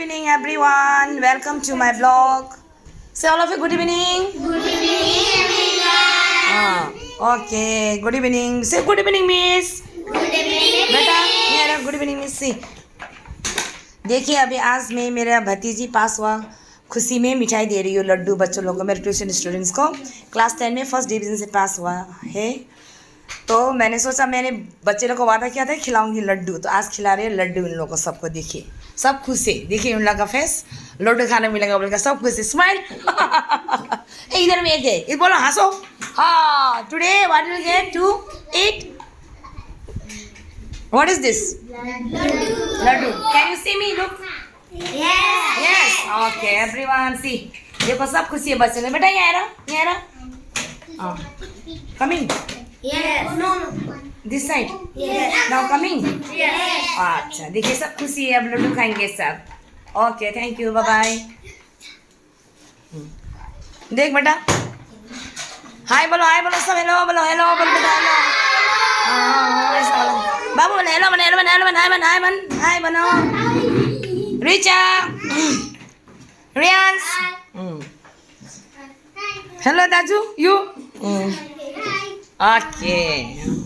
evening, everyone. Welcome to my blog. Say all of you good evening. Good evening, everyone. Okay. Good evening. Say good evening, miss. Good evening. बेटा मेरा good evening miss सी। देखिए अभी आज मैं मेरा भतीजी पास हुआ, खुशी में मिठाई दे रही हूँ, लड्डू बच्चों लोगों को, मेरे ट्यूशन स्टूडेंट्स को। क्लास 10 में फर्स्ट डिवीज़न से पास हुआ है, तो मैंने सोचा, मैंने बच्चे लोग को वादा किया था खिलाऊंगी लड्डू, तो आज खिला रही है लड्डू इन लोगों को सबको। देखिए सब खुश है, देखिए उन लोगों का फेस, लड्डू खाने मिलेगा बोलेगा, सब खुश है, स्माइल। इधर में एक है, इधर बोलो हंसो। हाँ, today what will get to eat? What is this? Laddu. Can you see me? Look. Yes. Yes. Okay, everyone see. देखो सब खुशी है बच्चे लोग। बेटा यहाँ रहा, यहाँ रहा। Coming. Yes. No, no. This side. Yes. Now coming. Yes. अच्छा, देखिए सब खुशी है, अब लड्डू खाएंगे सब। Okay, thank you, bye bye. देख बेटा, हाय बोलो सब, हेलो बोलो, हेलो बोलो बेटा, हेलो। हाँ, ऐसा बोलो। बाबू बोले हेलो बन, हेलो बन, हेलो बन, हाय बन, हाय बन, हाय बनो। रिचा, रियांश, हेलो दाजू, यू। ओके।